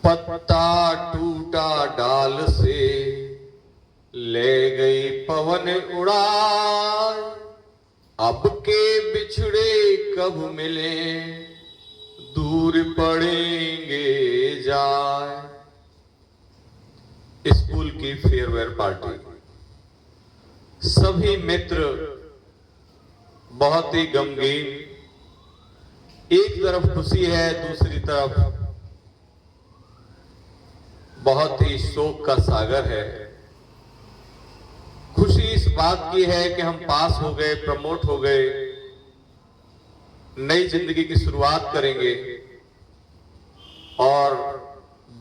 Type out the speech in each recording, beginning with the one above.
पत्ता टूटा डाल से ले गई पवन उड़ाए, अब के बिछड़े कब मिले दूर पड़ेंगे जाए। स्कूल की फेयरवेल पार्टी, सभी मित्र बहुत ही गमगीन, एक तरफ खुशी है दूसरी तरफ बहुत ही शोक का सागर है। खुशी इस बात की है कि हम पास हो गए, प्रमोट हो गए, नई जिंदगी की शुरुआत करेंगे। और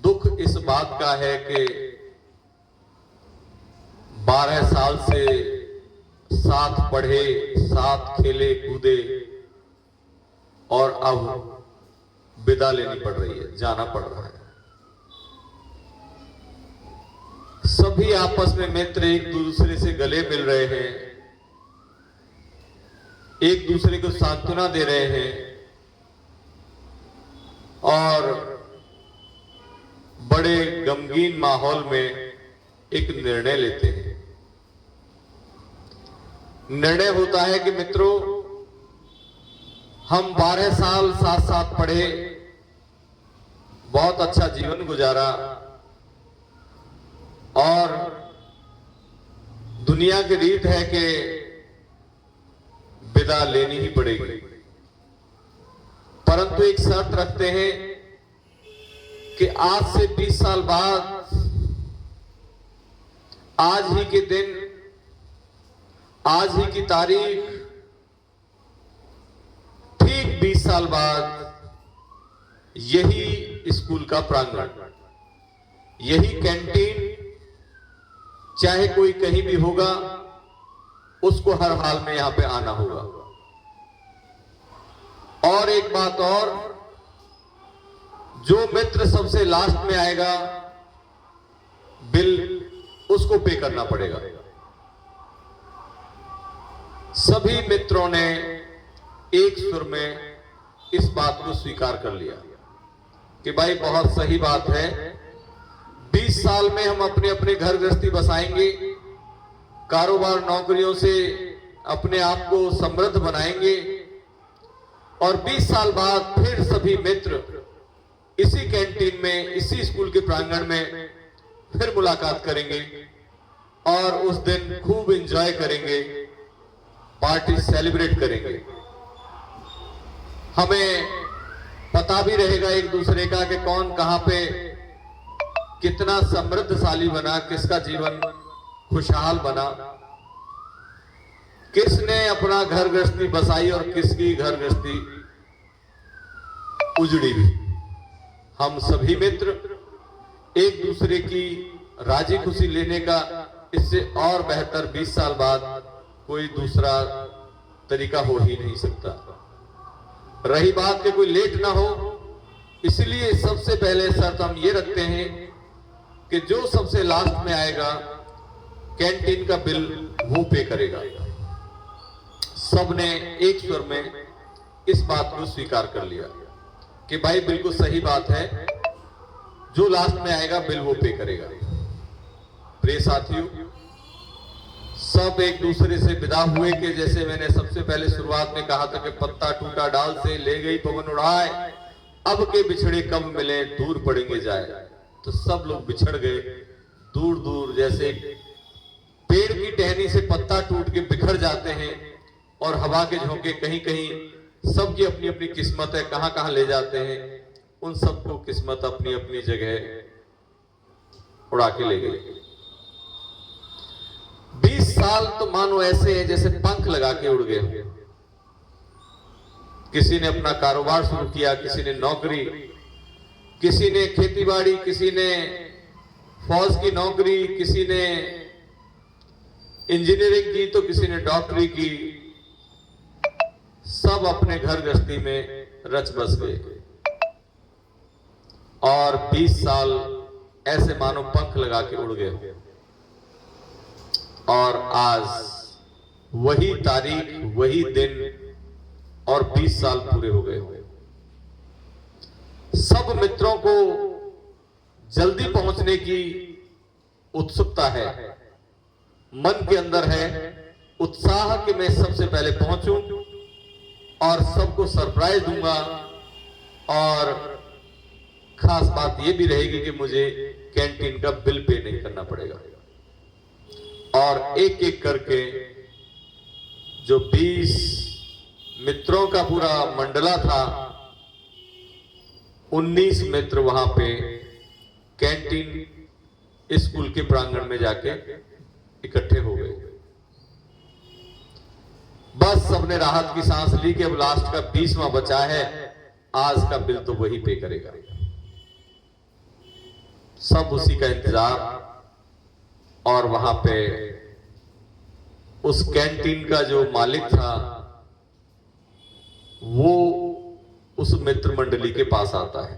दुख इस बात का है कि 12 साल से साथ पढ़े, साथ खेले कूदे और अब विदा लेनी पड़ रही है, जाना पड़ रहा है। सभी आपस में मित्र एक दूसरे से गले मिल रहे हैं, एक दूसरे को सांत्वना दे रहे हैं और बड़े गमगीन माहौल में एक निर्णय लेते हैं। निर्णय होता है कि मित्रों, हम 12 साल साथ साथ पढ़े, बहुत अच्छा जीवन गुजारा और दुनिया की रीत है कि विदा लेनी ही पड़ेगी, परंतु एक शर्त रखते हैं कि आज से 20 साल बाद, आज ही के दिन, आज ही की तारीख, ठीक 20 साल बाद यही स्कूल का प्रांगण, यही कैंटीन, चाहे कोई कहीं भी होगा, उसको हर हाल में यहां पे आना होगा। और एक बात और, जो मित्र सबसे लास्ट में आएगा, बिल उसको पे करना पड़ेगा। सभी मित्रों ने एक सुर में इस बात को स्वीकार कर लिया कि भाई बहुत सही बात है, 20 साल में हम अपने अपने घर गृहस्थी बसाएंगे, कारोबार नौकरियों से अपने आप को समृद्ध बनाएंगे और 20 साल बाद फिर सभी मित्र इसी कैंटीन में, इसी स्कूल के प्रांगण में फिर मुलाकात करेंगे और उस दिन खूब एंजॉय करेंगे, पार्टी सेलिब्रेट करेंगे। हमें पता भी रहेगा एक दूसरे का कि कौन कहां पे कितना समृद्धशाली बना, किसका जीवन खुशहाल बना, किसने अपना घर गृहस्थी बसाई और किसकी घर गृहस्थी उजड़ी भी। हम सभी मित्र एक दूसरे की राजी खुशी लेने का इससे और बेहतर 20 साल बाद कोई दूसरा तरीका हो ही नहीं सकता। रही बात कि कोई लेट ना हो, इसलिए सबसे पहले शर्त हम ये रखते हैं कि जो सबसे लास्ट में आएगा, कैंटीन का बिल वो पे करेगा। सबने एक स्वर में इस बात को स्वीकार कर लिया कि भाई बिल्कुल सही बात है, जो लास्ट में आएगा बिल वो पे करेगा। प्रिय साथियों, सब एक दूसरे से विदा हुए कि जैसे मैंने सबसे पहले शुरुआत में कहा था कि पत्ता टूटा डाल से ले गई पवन उड़ाए, अब के बिछड़े कब मिले दूर पड़ेंगे जाए। तो सब लोग बिछड़ गए दूर दूर, जैसे पेड़ की टहनी से पत्ता टूट के बिखर जाते हैं और हवा के झोंके कहीं कहीं सबकी अपनी अपनी किस्मत है, कहां कहां ले जाते हैं। उन सबको किस्मत अपनी अपनी जगह उड़ा के ले गई। 20 साल तो मानो ऐसे हैं जैसे पंख लगा के उड़ गए। किसी ने अपना कारोबार शुरू किया, किसी ने नौकरी, किसी ने खेतीबाड़ी, किसी ने फौज की नौकरी, किसी ने इंजीनियरिंग की तो किसी ने डॉक्टरी की। सब अपने घर गृहस्थी में रच बस गए और 20 साल ऐसे मानो पंख लगा के उड़ गए। और आज वही तारीख, वही दिन और 20 साल पूरे हो गए। सब मित्रों को जल्दी पहुंचने की उत्सुकता है, मन के अंदर है उत्साह कि मैं सबसे पहले पहुंचूं और सबको सरप्राइज दूंगा। और खास बात यह भी रहेगी कि मुझे कैंटीन का बिल पे नहीं करना पड़ेगा। और एक एक करके जो 20 मित्रों का पूरा मंडला था, 19 मित्र वहां पे कैंटीन स्कूल के प्रांगण में जाके इकट्ठे हो गए। बस सबने राहत की सांस ली कि अब लास्ट का 20वां बचा है, आज का बिल तो वही पे करेगा। सब उसी का इंतजार। और वहां पे उस कैंटीन का जो मालिक था वो उस मित्र मंडली के पास आता है,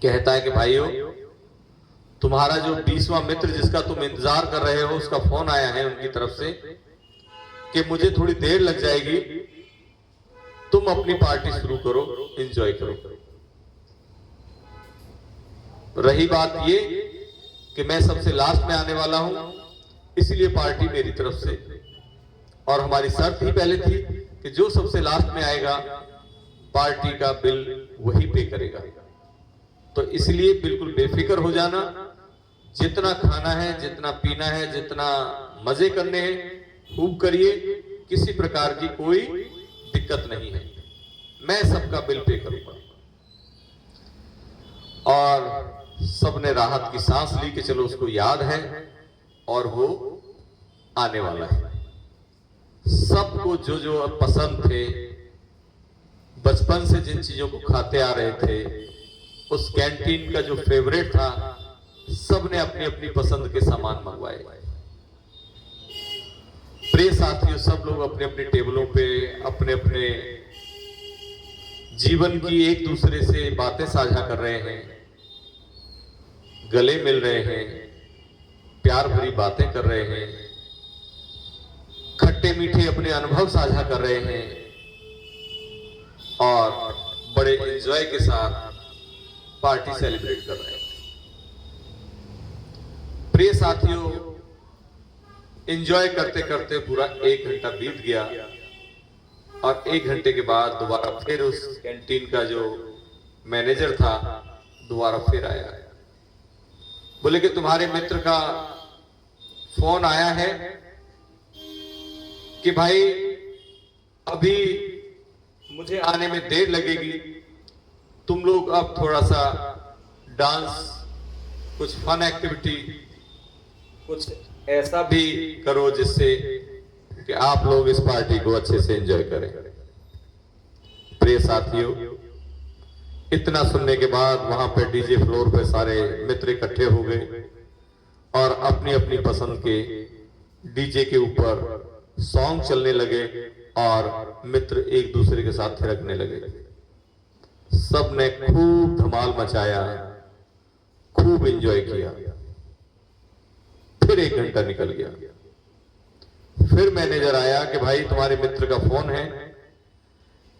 कहता है कि भाइयों, तुम्हारा जो 20वां मित्र जिसका तुम इंतजार कर रहे हो उसका फोन आया है उनकी तरफ से कि मुझे थोड़ी देर लग जाएगी, तुम अपनी पार्टी शुरू करो, एंजॉय करो। रही बात ये कि मैं सबसे लास्ट में आने वाला हूं, इसलिए पार्टी मेरी तरफ से, और हमारी शर्त ही पहले थी कि जो सबसे लास्ट में आएगा पार्टी का बिल वही पे करेगा। तो इसलिए बिल्कुल बेफिक्र हो जाना, जितना खाना है, जितना पीना है, जितना मजे करने हैं खूब करिए, किसी प्रकार की कोई दिक्कत नहीं है, मैं सबका बिल पे करूंगा। और सबने राहत की सांस ली कि चलो उसको याद है और वो आने वाला है। सबको जो जो पसंद थे, बचपन से जिन चीजों को खाते आ रहे थे, उस कैंटीन का जो फेवरेट था, सबने अपनी अपनी पसंद के सामान मंगवाए। प्रिय साथियों, सब लोग अपने अपने टेबलों पे अपने अपने जीवन की एक दूसरे से बातें साझा कर रहे हैं, गले मिल रहे हैं, प्यार भरी बातें कर रहे हैं, खट्टे मीठे अपने अनुभव साझा कर रहे हैं और बड़े एंजॉय के साथ पार्टी सेलिब्रेट कर रहे हैं। प्रिय साथियों, एंजॉय करते करते पूरा 1 घंटा बीत गया और 1 घंटे के बाद दोबारा फिर उस कैंटीन का जो मैनेजर था दोबारा फिर आया, बोले कि तुम्हारे मित्र का फोन आया है कि भाई अभी मुझे आने में देर लगेगी, तुम लोग अब थोड़ा सा डांस, कुछ फन एक्टिविटी, कुछ ऐसा भी करो जिससे कि आप लोग इस पार्टी को अच्छे से एंजॉय करें। प्रिय साथियों, इतना सुनने के बाद वहां पे डीजे फ्लोर पे सारे मित्र इकट्ठे हो गए और अपनी अपनी पसंद के डीजे के ऊपर सॉन्ग चलने लगे और मित्र एक दूसरे के साथ थिरकने लगे। सबने खूब धमाल मचाया, खूब एंजॉय किया। फिर 1 घंटा निकल गया। फिर मैनेजर आया कि भाई तुम्हारे मित्र का फोन है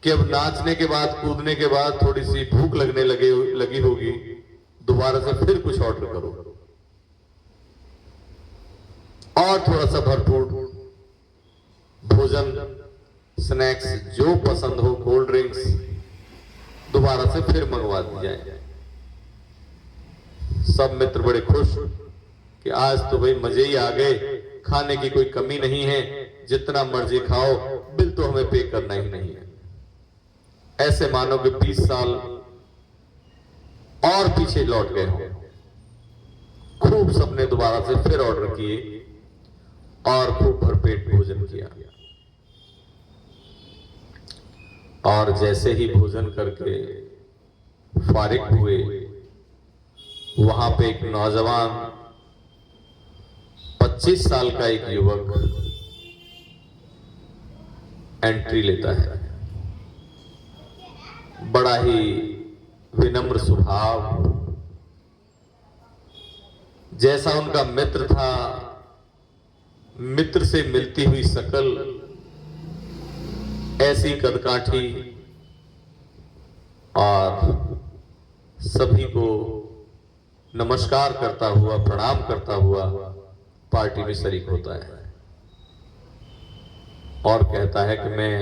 कि अब नाचने के बाद, कूदने के बाद थोड़ी सी भूख लगी होगी, दोबारा से फिर कुछ ऑर्डर करो और थोड़ा सा भरपूर भोजन, स्नैक्स जो पसंद हो, कोल्ड ड्रिंक्स दोबारा से फिर मंगवा दी जाए। सब मित्र बड़े खुश कि आज तो भाई मजे ही आ गए, खाने की कोई कमी नहीं है, जितना मर्जी खाओ, बिल तो हमें पे करना ही नहीं है। ऐसे मानो कि 20 साल और पीछे लौट गए हो। खूब सबने दोबारा से फिर ऑर्डर किए और खूब भरपेट भोजन किया। और जैसे ही भोजन करके फारिग हुए, वहां पे एक नौजवान 25 साल का एक युवक एंट्री लेता है। बड़ा ही विनम्र स्वभाव, जैसा उनका मित्र था, मित्र से मिलती हुई शकल, ऐसी कदकाठी और सभी को नमस्कार करता हुआ, प्रणाम करता हुआ पार्टी में शरीक होता है और कहता है कि मैं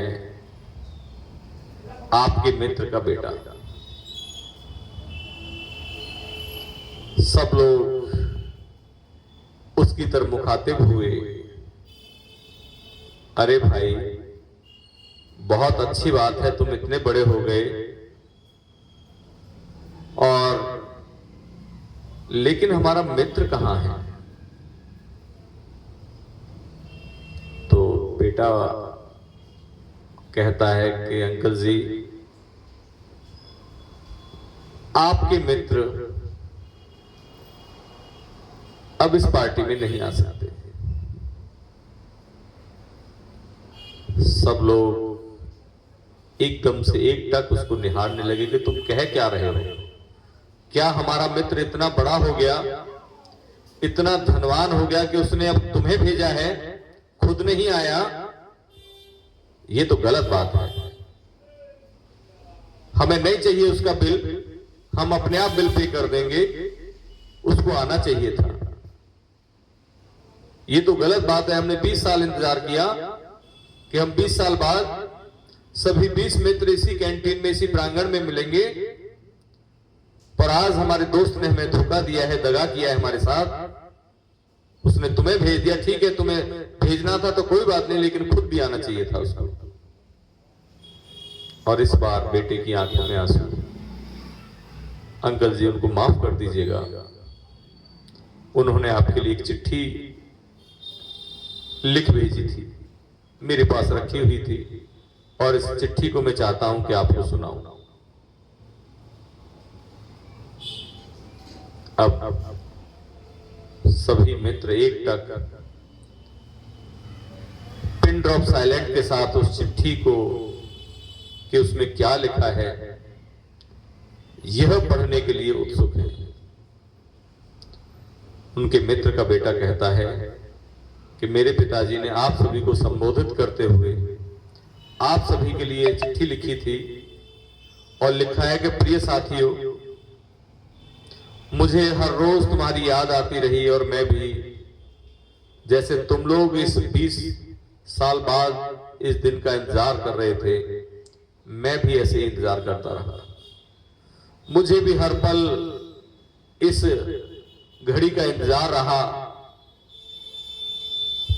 आपके मित्र का बेटा। सब लोग उसकी तरफ मुखातिब हुए, अरे भाई बहुत अच्छी बात है, तुम इतने बड़े हो गए, और लेकिन हमारा मित्र कहां है? तो बेटा कहता है कि अंकल जी, आपके मित्र अब इस पार्टी में नहीं आ सकते। सब लोग एकदम से एकटक उसको निहारने लगे कि तुम कह क्या रहे हो? क्या हमारा मित्र इतना बड़ा हो गया, इतना धनवान हो गया कि उसने अब तुम्हें भेजा है, खुद नहीं आया? ये तो गलत बात है। हमें नहीं चाहिए उसका बिल, हम अपने आप बिल पे कर देंगे, उसको आना चाहिए था। ये तो गलत बात है। हमने 20 साल इंतजार किया कि हम 20 साल बाद सभी 20 मित्र इसी कैंटीन में, इसी प्रांगण में मिलेंगे, पर आज हमारे दोस्त ने हमें धोखा दिया है, दगा किया है हमारे साथ। उसने तुम्हें भेज दिया, ठीक है, तुम्हें भेजना था तो कोई बात नहीं, लेकिन खुद भी आना चाहिए था उसको। और इस बार बेटे की आंखों में आंसू। अंकल जी, उनको माफ कर दीजिएगा, उन्होंने आपके लिए एक चिट्ठी लिख भेजी थी, मेरे पास रखी हुई थी, और इस चिट्ठी को मैं चाहता हूं कि आपको सुनाऊं। अब सभी मित्र एकटक पिन ड्रॉप साइलेंट के साथ उस चिट्ठी को, कि उसमें क्या लिखा है, यह पढ़ने के लिए उत्सुक है। उनके मित्र का बेटा कहता है कि मेरे पिताजी ने आप सभी को संबोधित करते हुए आप सभी के लिए चिट्ठी लिखी थी, और लिखा है कि प्रिय साथियों, मुझे हर रोज तुम्हारी याद आती रही, और मैं भी जैसे तुम लोग इस 20 साल बाद इस दिन का इंतजार कर रहे थे, मैं भी ऐसे ही इंतजार करता रहा। मुझे भी हर पल इस घड़ी का इंतजार रहा,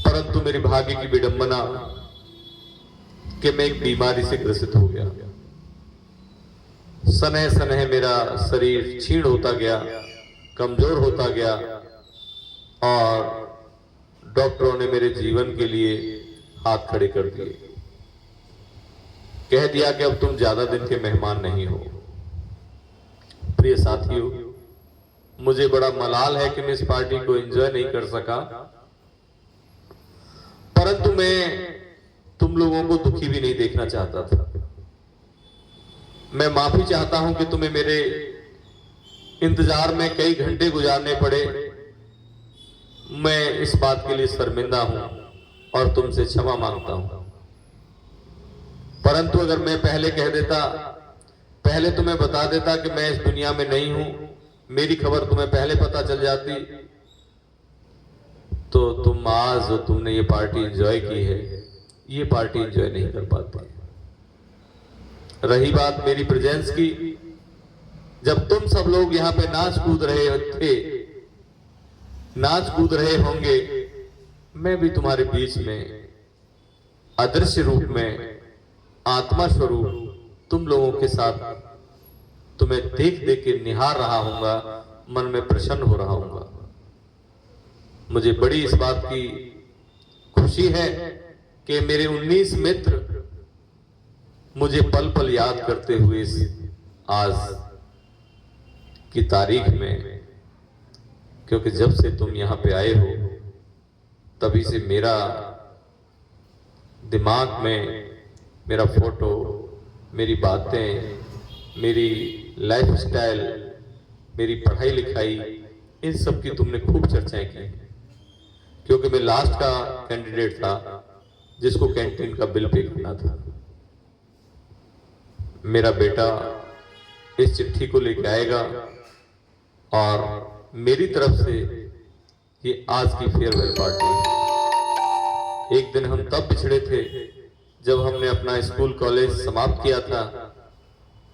परंतु मेरे भाग्य की विडंबना कि मैं एक बीमारी से ग्रसित हो गया। सनह सनह मेरा शरीर क्षीण होता गया, कमजोर होता गया, और डॉक्टरों ने मेरे जीवन के लिए हाथ खड़े कर दिए। कह दिया कि अब तुम ज्यादा दिन के मेहमान नहीं हो। प्रिय साथियों, मुझे बड़ा मलाल है कि मैं इस पार्टी को एंजॉय नहीं कर सका, परंतु मैं तुम लोगों को दुखी भी नहीं देखना चाहता था। मैं माफी चाहता हूं कि तुम्हें मेरे इंतजार में कई घंटे गुजारने पड़े। मैं इस बात के लिए शर्मिंदा हूं और तुमसे क्षमा मांगता हूं। परंतु अगर मैं पहले कह देता, पहले तुम्हें बता देता कि मैं इस दुनिया में नहीं हूं, मेरी खबर तुम्हें पहले पता चल जाती, तो तुम आज जो तुमने ये पार्टी एंजॉय की है, ये पार्टी एंजॉय नहीं कर पाते। रही बात मेरी प्रेजेंस की, जब तुम सब लोग यहां पे नाच कूद रहे थे, नाच कूद रहे होंगे, मैं भी तुम्हारे बीच में अदृश्य रूप में, आत्मा स्वरूप तुम लोगों के साथ तुम्हें देख देख के निहार रहा हूंगा, मन में प्रसन्न हो रहा हूंगा। मुझे बड़ी इस बात की खुशी है कि मेरे 19 मित्र मुझे पल पल याद करते हुए इस आज की तारीख में, क्योंकि जब से तुम यहां पे आए हो तभी से मेरा दिमाग में मेरा फोटो, मेरी बातें, मेरी लाइफस्टाइल, मेरी पढ़ाई लिखाई, इन सब की तुमने खूब चर्चाएं की, क्योंकि मैं लास्ट का कैंडिडेट था जिसको कैंटीन का बिल पे करना था। मेरा बेटा इस चिट्ठी को लेके आएगा और मेरी तरफ से ये आज की फेयरवेल पार्टी है। एक दिन हम तब बिछड़े थे जब हमने अपना स्कूल कॉलेज समाप्त किया था,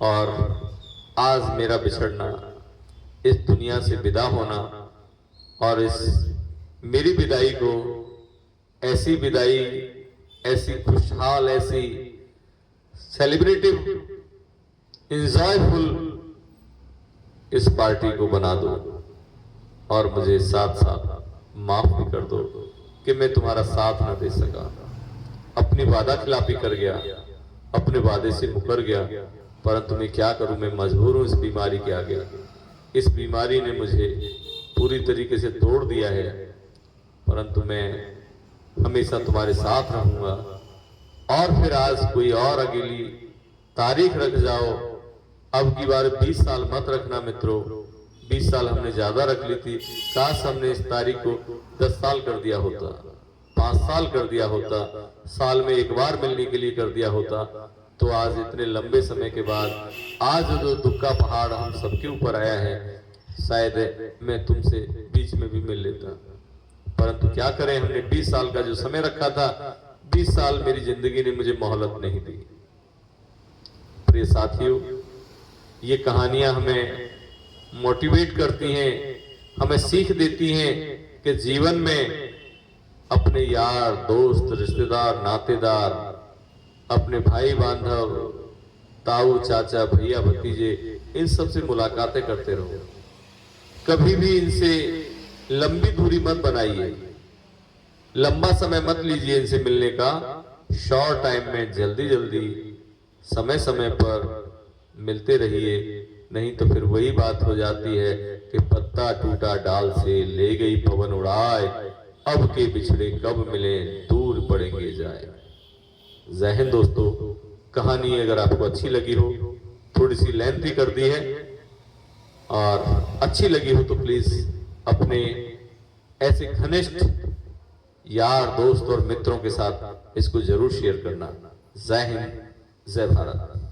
और आज मेरा बिछड़ना, इस दुनिया से विदा होना, और इस मेरी विदाई को ऐसी विदाई, ऐसी खुशहाल, ऐसी सेलिब्रेटिव, इंजॉयफुल इस पार्टी को बना दो, और मुझे साथ साथ माफ भी कर दो कि मैं तुम्हारा साथ न दे सका, अपनी वादा खिलाफी कर गया, अपने वादे से मुकर गया। परंतु मैं क्या करूं, मैं मजबूर हूं इस बीमारी के आगे। इस बीमारी ने मुझे पूरी तरीके से तोड़ दिया है, परंतु मैं हमेशा तुम्हारे साथ रहूंगा। और फिर आज कोई और अगली तारीख रख जाओ, अब की बार 20 साल मत रखना मित्रों। 20 साल हमने ज्यादा रख ली थी, काश हमने इस तारीख को 10 साल कर दिया होता, 5 साल कर दिया होता, साल में एक बार मिलने के लिए कर दिया होता, तो आज इतने लंबे समय के बाद आज जो दुख का पहाड़ हम सबके ऊपर आया है, शायद मैं तुमसे बीच में भी मिल लेता। परंतु क्या करें, हमने 20 साल का जो समय रखा था, 20 साल मेरी जिंदगी ने मुझे मोहलत नहीं दी। प्रिय साथियों, ये कहानियां हमें मोटिवेट करती हैं, हमें सीख देती हैं कि जीवन में अपने यार, दोस्त, रिश्तेदार, नातेदार, अपने भाई बांधव, ताऊ, चाचा, भैया, भतीजे, इन सब से मुलाकातें करते रहो। कभी भी इनसे लंबी दूरी मत बनाइए, लंबा समय मत लीजिए इनसे मिलने का। शॉर्ट टाइम में जल्दी जल्दी समय समय पर मिलते रहिए, नहीं तो फिर वही बात हो जाती है कि पत्ता टूटा डाल से, ले गई पवन उड़ाए, अब के बिछड़े कब मिले, दूर पड़ेंगे जाए। जय हिंद दोस्तों। कहानी अगर आपको अच्छी लगी हो, थोड़ी सी लेंथी कर दी है, और अच्छी लगी हो तो प्लीज अपने ऐसे घनिष्ठ यार, दोस्त और मित्रों के साथ इसको जरूर शेयर करना। जय हिंद, जय भारत।